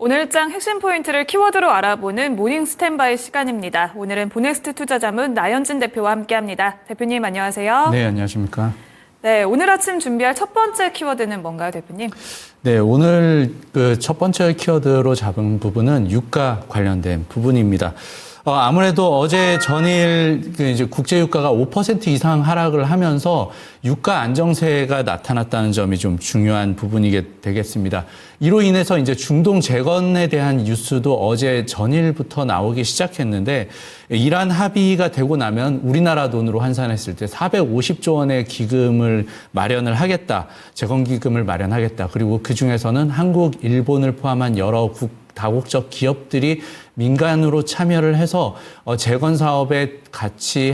오늘장 핵심 포인트를 키워드로 알아보는 모닝 스탠바이 시간입니다. 오늘은 보넥스트 투자자문 나연진 대표와 함께합니다. 대표님 안녕하세요. 네, 안녕하십니까. 네, 오늘 아침 준비할 첫 번째 키워드는 뭔가요, 대표님? 네, 오늘 첫 번째 키워드로 잡은 부분은 유가 관련된 부분입니다. 아무래도 어제 전일 이제 국제 유가가 5% 이상 하락을 하면서 유가 안정세가 나타났다는 점이 좀 중요한 부분이 되겠습니다. 이로 인해서 이제 중동 재건에 대한 뉴스도 어제 전일부터 나오기 시작했는데, 이란 합의가 되고 나면 우리나라 돈으로 환산했을 때 450조 원의 기금을 마련을 하겠다, 재건 기금을 마련하겠다. 그리고 그 중에서는 한국, 일본을 포함한 여러 다국적 기업들이 민간으로 참여를 해서 재건 사업에 같이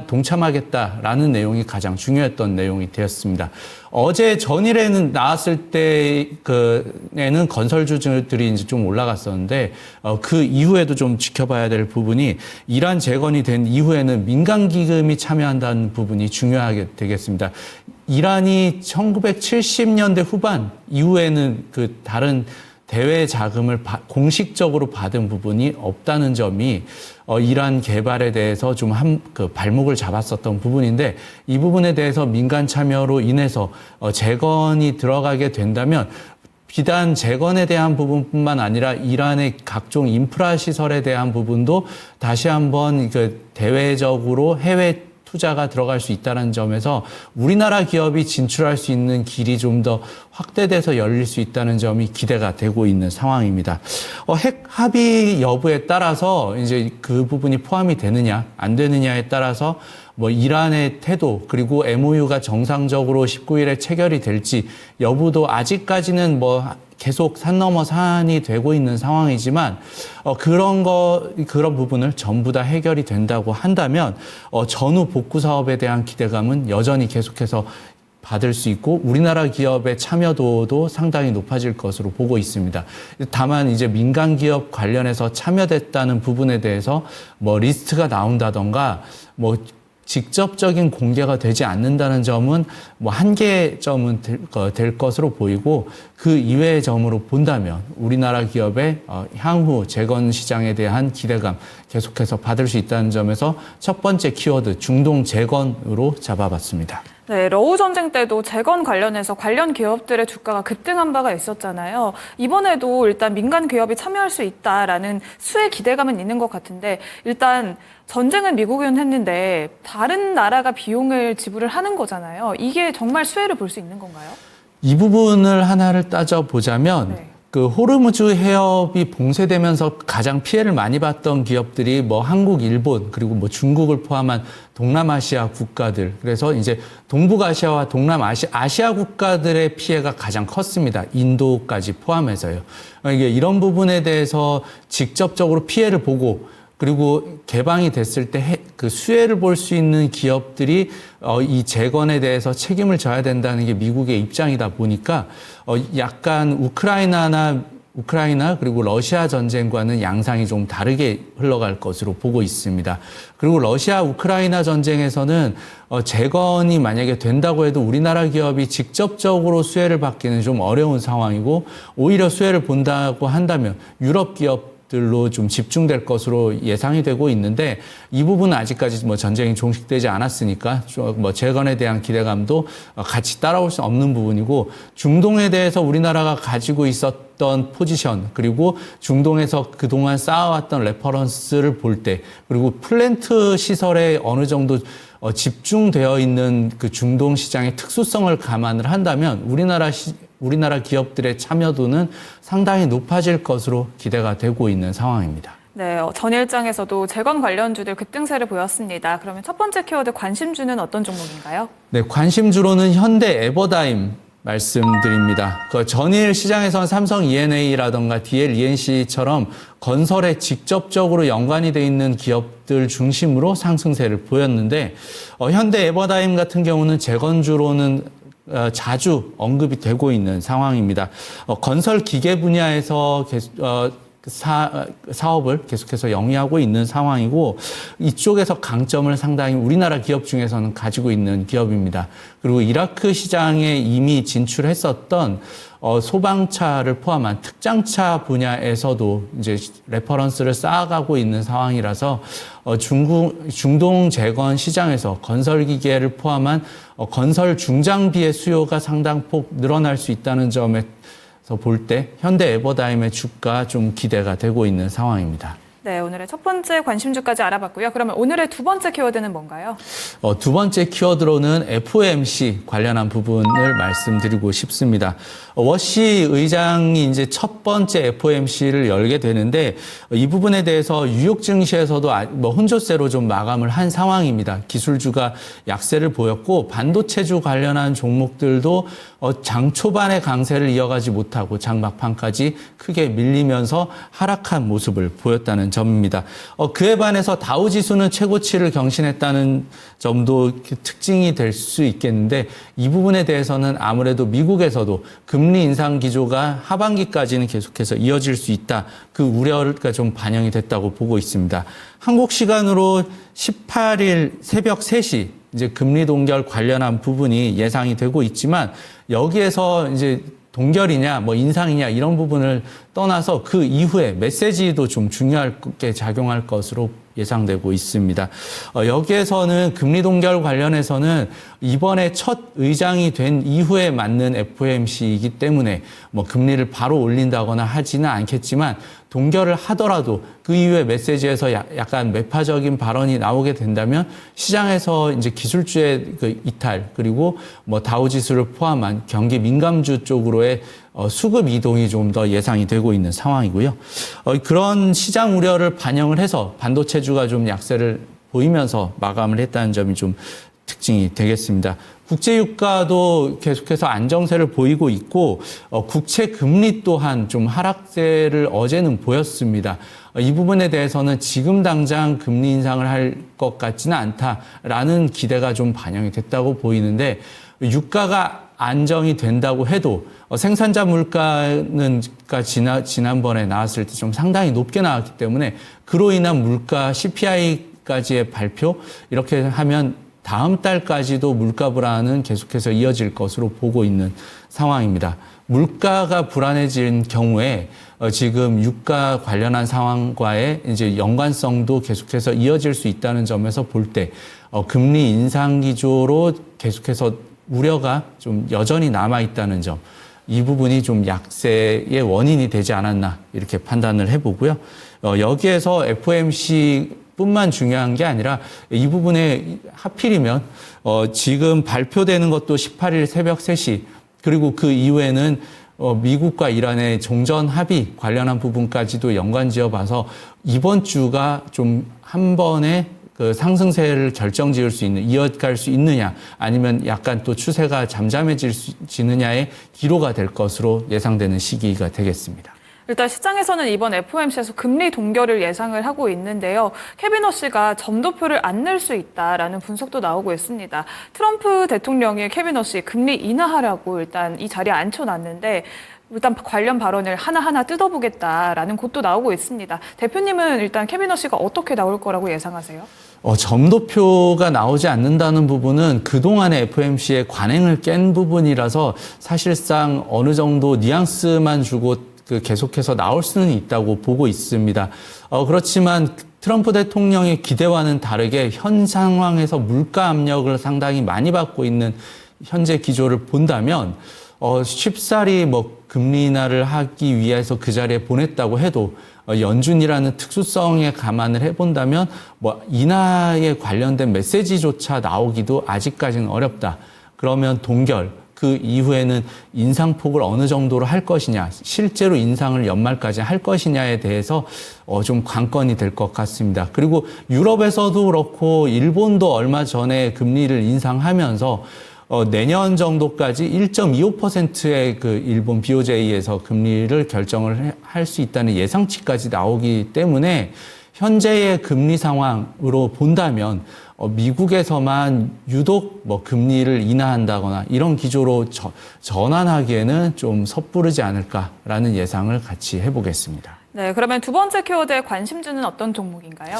동참하겠다라는 내용이 가장 중요했던 내용이 되었습니다. 어제 전일에는 나왔을 때에는 건설주들이 이제 좀 올라갔었는데, 그 이후에도 좀 지켜봐야 될 부분이, 이란 재건이 된 이후에는 민간 기금이 참여한다는 부분이 중요하게 되겠습니다. 이란이 1970년대 후반 이후에는 다른 대외 자금을 공식적으로 받은 부분이 없다는 점이 이란 개발에 대해서 좀 발목을 잡았었던 부분인데, 이 부분에 대해서 민간 참여로 인해서 재건이 들어가게 된다면 비단 재건에 대한 부분뿐만 아니라 이란의 각종 인프라 시설에 대한 부분도 다시 한번 대외적으로 해외 투자가 들어갈 수 있다는 점에서 우리나라 기업이 진출할 수 있는 길이 좀 더 확대돼서 열릴 수 있다는 점이 기대가 되고 있는 상황입니다. 핵 합의 여부에 따라서 이제 그 부분이 포함이 되느냐 안 되느냐에 따라서 이란의 태도, 그리고 MOU가 정상적으로 19일에 체결이 될지 여부도 아직까지는 계속 산 넘어 산이 되고 있는 상황이지만, 그런 부분을 전부 다 해결이 된다고 한다면 전후 복구 사업에 대한 기대감은 여전히 계속해서 받을 수 있고, 우리나라 기업의 참여도도 상당히 높아질 것으로 보고 있습니다. 다만 이제 민간 기업 관련해서 참여됐다는 부분에 대해서 리스트가 나온다던가 직접적인 공개가 되지 않는다는 점은 한계점은 될 것으로 보이고, 그 이외의 점으로 본다면 우리나라 기업의 향후 재건 시장에 대한 기대감 계속해서 받을 수 있다는 점에서 첫 번째 키워드 중동 재건으로 잡아봤습니다. 네, 러우 전쟁 때도 재건 관련해서 관련 기업들의 주가가 급등한 바가 있었잖아요. 이번에도 일단 민간 기업이 참여할 수 있다라는 수의 기대감은 있는 것 같은데, 일단 전쟁은 미국이 했는데 다른 나라가 비용을 지불을 하는 거잖아요. 이게 정말 수혜를 볼 수 있는 건가요? 이 부분을 하나를 따져보자면, 네. 호르무즈 해협이 봉쇄되면서 가장 피해를 많이 봤던 기업들이 한국, 일본, 그리고 중국을 포함한 동남아시아 국가들. 그래서 이제 동북아시아와 아시아 국가들의 피해가 가장 컸습니다. 인도까지 포함해서요. 이게 이런 부분에 대해서 직접적으로 피해를 보고, 그리고 개방이 됐을 때 수혜를 볼 수 있는 기업들이 이 재건에 대해서 책임을 져야 된다는 게 미국의 입장이다 보니까 약간 우크라이나 그리고 러시아 전쟁과는 양상이 좀 다르게 흘러갈 것으로 보고 있습니다. 그리고 러시아 우크라이나 전쟁에서는 재건이 만약에 된다고 해도 우리나라 기업이 직접적으로 수혜를 받기는 좀 어려운 상황이고, 오히려 수혜를 본다고 한다면 유럽 기업들로 좀 집중될 것으로 예상이 되고 있는데, 이 부분은 아직까지 전쟁이 종식되지 않았으니까 재건에 대한 기대감도 같이 따라올 수 없는 부분이고, 중동에 대해서 우리나라가 가지고 있었던 포지션, 그리고 중동에서 그동안 쌓아왔던 레퍼런스를 볼 때, 그리고 플랜트 시설에 어느 정도 집중되어 있는 중동 시장의 특수성을 감안을 한다면 우리나라 기업들의 참여도는 상당히 높아질 것으로 기대가 되고 있는 상황입니다. 네, 전일장에서도 재건 관련주들 급등세를 보였습니다. 그러면 첫 번째 키워드 관심주는 어떤 종목인가요? 네, 관심주로는 현대 에버다임 말씀드립니다. 전일 시장에서는 삼성 E&A라던가 DL ENC처럼 건설에 직접적으로 연관이 돼 있는 기업들 중심으로 상승세를 보였는데, 현대 에버다임 같은 경우는 재건주로는 자주 언급이 되고 있는 상황입니다. 건설 기계 분야에서 사업을 계속해서 영위하고 있는 상황이고, 이쪽에서 강점을 상당히 우리나라 기업 중에서는 가지고 있는 기업입니다. 그리고 이라크 시장에 이미 진출했었던 소방차를 포함한 특장차 분야에서도 이제 레퍼런스를 쌓아가고 있는 상황이라서 중동 재건 시장에서 건설 기계를 포함한 건설 중장비의 수요가 상당폭 늘어날 수 있다는 점에서 볼 때 현대 에버다임의 주가 좀 기대가 되고 있는 상황입니다. 네, 오늘의 첫 번째 관심주까지 알아봤고요. 그러면 오늘의 두 번째 키워드는 뭔가요? 두 번째 키워드로는 FOMC 관련한 부분을 말씀드리고 싶습니다. 워시 의장이 이제 첫 번째 FOMC를 열게 되는데 이 부분에 대해서 뉴욕 증시에서도 혼조세로 좀 마감을 한 상황입니다. 기술주가 약세를 보였고 반도체주 관련한 종목들도 장 초반에 강세를 이어가지 못하고 장 막판까지 크게 밀리면서 하락한 모습을 보였다는 점입니다. 그에 반해서 다우지수는 최고치를 경신했다는 점도 특징이 될 수 있겠는데 이 부분에 대해서는 아무래도 미국에서도 금리 인상 기조가 하반기까지는 계속해서 이어질 수 있다. 그 우려가 좀 반영이 됐다고 보고 있습니다. 한국 시간으로 18일 새벽 3시 이제 금리 동결 관련한 부분이 예상이 되고 있지만 여기에서 이제 동결이냐, 인상이냐 이런 부분을 떠나서 그 이후에 메시지도 좀 중요하게 작용할 것으로 예상되고 있습니다. 여기에서는 금리 동결 관련해서는 이번에 첫 의장이 된 이후에 맞는 FOMC이기 때문에 금리를 바로 올린다거나 하지는 않겠지만 동결을 하더라도 그 이후에 메시지에서 약간 매파적인 발언이 나오게 된다면 시장에서 이제 기술주의 그 이탈 그리고 다우지수를 포함한 경기 민감주 쪽으로의 수급 이동이 좀 더 예상이 되고 있는 상황이고요. 그런 시장 우려를 반영을 해서 반도체주가 좀 약세를 보이면서 마감을 했다는 점이 좀 특징이 되겠습니다. 국제유가도 계속해서 안정세를 보이고 있고 국채 금리 또한 좀 하락세를 어제는 보였습니다. 이 부분에 대해서는 지금 당장 금리 인상을 할 것 같지는 않다라는 기대가 좀 반영이 됐다고 보이는데 유가가 안정이 된다고 해도 생산자 물가는 지난번에 나왔을 때 좀 상당히 높게 나왔기 때문에 그로 인한 물가 CPI까지의 발표 이렇게 하면 다음 달까지도 물가 불안은 계속해서 이어질 것으로 보고 있는 상황입니다. 물가가 불안해진 경우에 지금 유가 관련한 상황과의 이제 연관성도 계속해서 이어질 수 있다는 점에서 볼 때 금리 인상 기조로 계속해서 우려가 좀 여전히 남아 있다는 점, 이 부분이 좀 약세의 원인이 되지 않았나 이렇게 판단을 해보고요. 여기에서 FOMC 뿐만 중요한 게 아니라 이 부분에 하필이면 지금 발표되는 것도 18일 새벽 3시 그리고 그 이후에는 미국과 이란의 종전 합의 관련한 부분까지도 연관지어 봐서 이번 주가 좀 한 번에 그 상승세를 결정지을 수 있는, 이어갈 수 있느냐, 아니면 약간 또 추세가 잠잠해지느냐의 기로가 될 것으로 예상되는 시기가 되겠습니다. 일단 시장에서는 이번 FOMC에서 금리 동결을 예상을 하고 있는데요. 케빈 허씨가 점도표를 안 낼 수 있다라는 분석도 나오고 있습니다. 트럼프 대통령이 케빈 허씨 금리 인하하라고 일단 이 자리에 앉혀놨는데 일단 관련 발언을 하나하나 뜯어보겠다라는 곳도 나오고 있습니다. 대표님은 일단 케빈 허씨가 어떻게 나올 거라고 예상하세요? 점도표가 나오지 않는다는 부분은 그동안의 FOMC의 관행을 깬 부분이라서 사실상 어느 정도 뉘앙스만 주고 계속해서 나올 수는 있다고 보고 있습니다. 그렇지만 트럼프 대통령의 기대와는 다르게 현 상황에서 물가 압력을 상당히 많이 받고 있는 현재 기조를 본다면 쉽사리 금리 인하를 하기 위해서 그 자리에 보냈다고 해도 연준이라는 특수성에 감안을 해본다면 인하에 관련된 메시지조차 나오기도 아직까지는 어렵다. 그러면 동결, 그 이후에는 인상폭을 어느 정도로 할 것이냐, 실제로 인상을 연말까지 할 것이냐에 대해서 좀 관건이 될 것 같습니다. 그리고 유럽에서도 그렇고 일본도 얼마 전에 금리를 인상하면서 내년 정도까지 1.25%의 그 일본 BOJ에서 금리를 결정을 할 수 있다는 예상치까지 나오기 때문에 현재의 금리 상황으로 본다면 미국에서만 유독 금리를 인하한다거나 이런 기조로 전환하기에는 좀 섣부르지 않을까라는 예상을 같이 해보겠습니다. 네, 그러면 두 번째 키워드의 관심주는 어떤 종목인가요?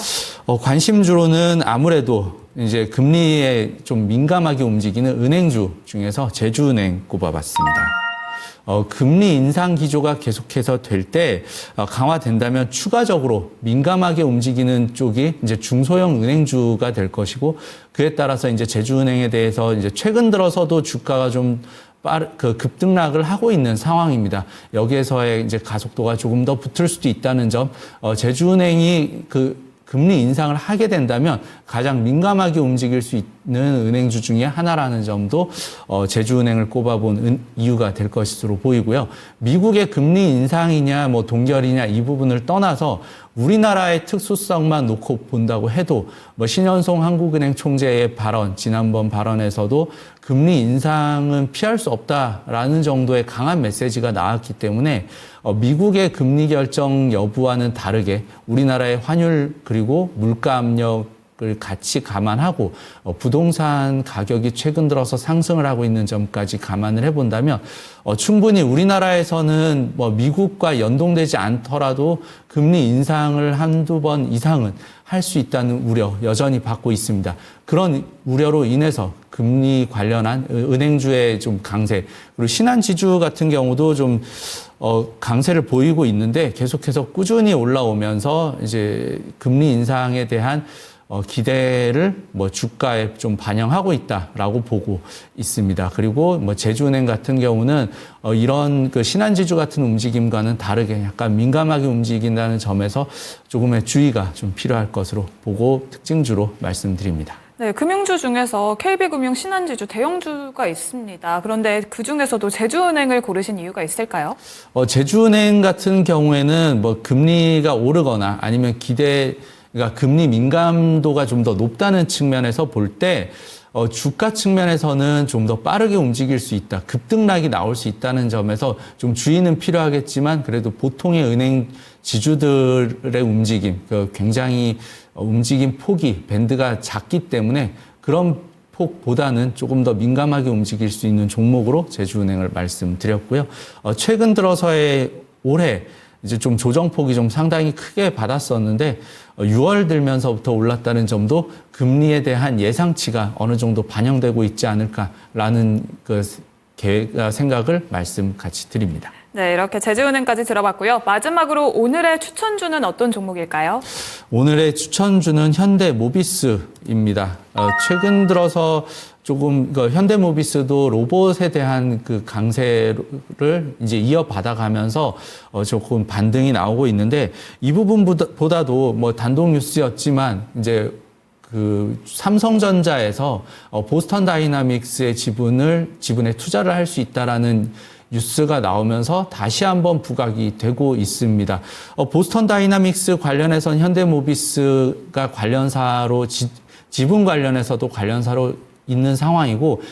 관심주로는 아무래도 이제 금리에 좀 민감하게 움직이는 은행주 중에서 제주은행 꼽아봤습니다. 금리 인상 기조가 계속해서 될 때 강화된다면 추가적으로 민감하게 움직이는 쪽이 이제 중소형 은행주가 될 것이고 그에 따라서 이제 제주은행에 대해서 이제 최근 들어서도 주가가 좀 급등락을 하고 있는 상황입니다. 여기에서의 이제 가속도가 조금 더 붙을 수도 있다는 점, 제주은행이 금리 인상을 하게 된다면 가장 민감하게 움직일 수 있는 은행주 중에 하나라는 점도 제주은행을 꼽아본 이유가 될 것으로 보이고요. 미국의 금리 인상이냐 뭐 동결이냐 이 부분을 떠나서 우리나라의 특수성만 놓고 본다고 해도 뭐 신현송 한국은행 총재의 발언, 지난번 발언에서도 금리 인상은 피할 수 없다라는 정도의 강한 메시지가 나왔기 때문에 미국의 금리 결정 여부와는 다르게 우리나라의 환율 그리고 물가 압력을 같이 감안하고 부동산 가격이 최근 들어서 상승을 하고 있는 점까지 감안을 해본다면 충분히 우리나라에서는 뭐 미국과 연동되지 않더라도 금리 인상을 한두 번 이상은 할 수 있다는 우려 여전히 받고 있습니다. 그런 우려로 인해서 금리 관련한 은행주의 좀 강세 그리고 신한지주 같은 경우도 좀 강세를 보이고 있는데 계속해서 꾸준히 올라오면서 이제 금리 인상에 대한 기대를 뭐 주가에 좀 반영하고 있다라고 보고 있습니다. 그리고 뭐 제주은행 같은 경우는 이런 신한지주 같은 움직임과는 다르게 약간 민감하게 움직인다는 점에서 조금의 주의가 좀 필요할 것으로 보고 특징주로 말씀드립니다. 네, 금융주 중에서 KB금융, 신한지주, 대형주가 있습니다. 그런데 그 중에서도 제주은행을 고르신 이유가 있을까요? 제주은행 같은 경우에는 뭐 금리가 오르거나 아니면 그러니까 금리 민감도가 좀 더 높다는 측면에서 볼 때 주가 측면에서는 좀 더 빠르게 움직일 수 있다. 급등락이 나올 수 있다는 점에서 좀 주의는 필요하겠지만 그래도 보통의 은행 지주들의 움직임, 굉장히 움직임 폭이 밴드가 작기 때문에 그런 폭보다는 조금 더 민감하게 움직일 수 있는 종목으로 제주은행을 말씀드렸고요. 최근 들어서의 올해 이제 좀 조정폭이 좀 상당히 크게 받았었는데 6월 들면서부터 올랐다는 점도 금리에 대한 예상치가 어느 정도 반영되고 있지 않을까라는 생각을 말씀 같이 드립니다. 네, 이렇게 제주은행까지 들어봤고요. 마지막으로 오늘의 추천주는 어떤 종목일까요? 오늘의 추천주는 현대모비스입니다. 최근 들어서 조금 현대모비스도 로봇에 대한 강세를 이제 이어받아가면서 조금 반등이 나오고 있는데 이 부분보다도 뭐 단독 뉴스였지만 이제 삼성전자에서 보스턴 다이나믹스의 지분에 투자를 할 수 있다라는 뉴스가 나오면서 다시 한번 부각이 되고 있습니다. 보스턴 다이나믹스 관련해서는 현대모비스가 관련사로 지분 관련해서도 관련사로 있는 상황이고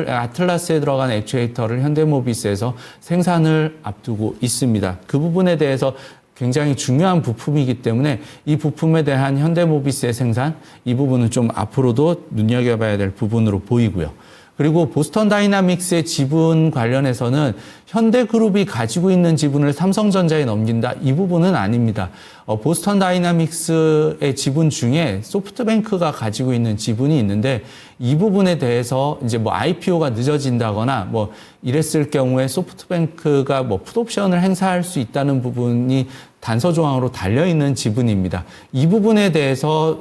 아틀라스에 들어간 액추에이터를 현대모비스에서 생산을 앞두고 있습니다. 그 부분에 대해서 굉장히 중요한 부품이기 때문에 이 부품에 대한 현대모비스의 생산 이 부분은 좀 앞으로도 눈여겨봐야 될 부분으로 보이고요. 그리고 보스턴 다이나믹스의 지분 관련해서는 현대그룹이 가지고 있는 지분을 삼성전자에 넘긴다. 이 부분은 아닙니다. 보스턴 다이나믹스의 지분 중에 소프트뱅크가 가지고 있는 지분이 있는데 이 부분에 대해서 이제 뭐 IPO가 늦어진다거나 뭐 이랬을 경우에 소프트뱅크가 뭐 풋옵션을 행사할 수 있다는 부분이 단서 조항으로 달려있는 지분입니다. 이 부분에 대해서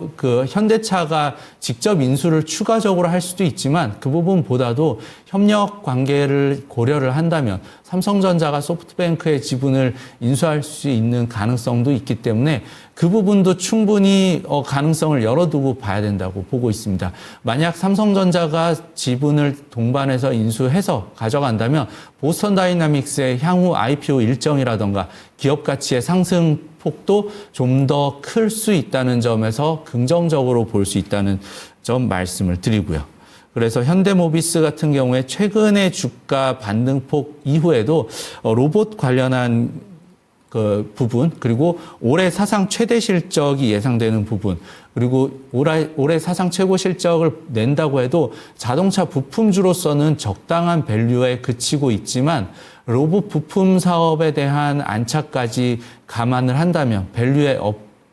현대차가 직접 인수를 추가적으로 할 수도 있지만 그 부분보다도 협력 관계를 고려를 한다면 삼성전자가 소프트뱅크의 지분을 인수할 수 있는 가능성도 있기 때문에 그 부분도 충분히 가능성을 열어두고 봐야 된다고 보고 있습니다. 만약 삼성전자가 지분을 동반해서 인수해서 가져간다면 보스턴 다이나믹스의 향후 IPO 일정이라던가 기업 가치의 상승 폭도 좀 더 클 수 있다는 점에서 긍정적으로 볼 수 있다는 점 말씀을 드리고요. 그래서 현대모비스 같은 경우에 최근의 주가 반등폭 이후에도 로봇 관련한 부분 그리고 올해 사상 최대 실적이 예상되는 부분 그리고 올해 사상 최고 실적을 낸다고 해도 자동차 부품주로서는 적당한 밸류에 그치고 있지만 로봇 부품 사업에 대한 안착까지 감안을 한다면 밸류의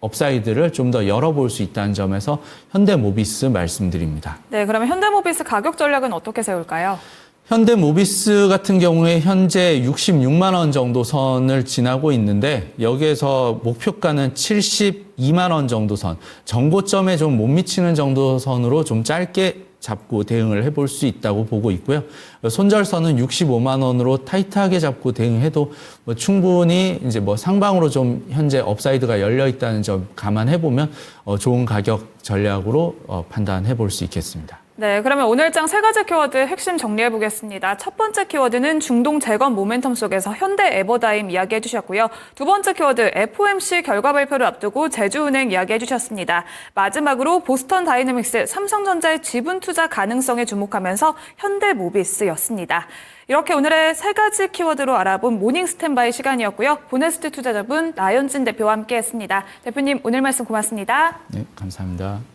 업사이드를 좀 더 열어볼 수 있다는 점에서 현대모비스 말씀드립니다. 네, 그러면 현대모비스 가격 전략은 어떻게 세울까요? 현대모비스 같은 경우에 현재 66만 원 정도 선을 지나고 있는데 여기에서 목표가는 72만 원 정도 선, 정고점에 좀 못 미치는 정도 선으로 좀 짧게 잡고 대응을 해볼 수 있다고 보고 있고요. 손절선은 65만 원으로 타이트하게 잡고 대응해도 뭐 충분히 이제 뭐 상방으로 좀 현재 업사이드가 열려 있다는 점 감안해 보면 좋은 가격 전략으로 판단해 볼 수 있겠습니다. 네, 그러면 오늘장 세 가지 키워드 핵심 정리해 보겠습니다. 첫 번째 키워드는 중동 재건 모멘텀 속에서 현대 에버다임 이야기해 주셨고요. 두 번째 키워드 FOMC 결과 발표를 앞두고 제주은행 이야기해 주셨습니다. 마지막으로 보스턴 다이내믹스, 삼성전자의 지분 투자 가능성에 주목하면서 현대모비스였습니다. 이렇게 오늘의 세 가지 키워드로 알아본 모닝 스탠바이 시간이었고요. 보네스트 투자자분 나연진 대표와 함께했습니다. 대표님 오늘 말씀 고맙습니다. 네, 감사합니다.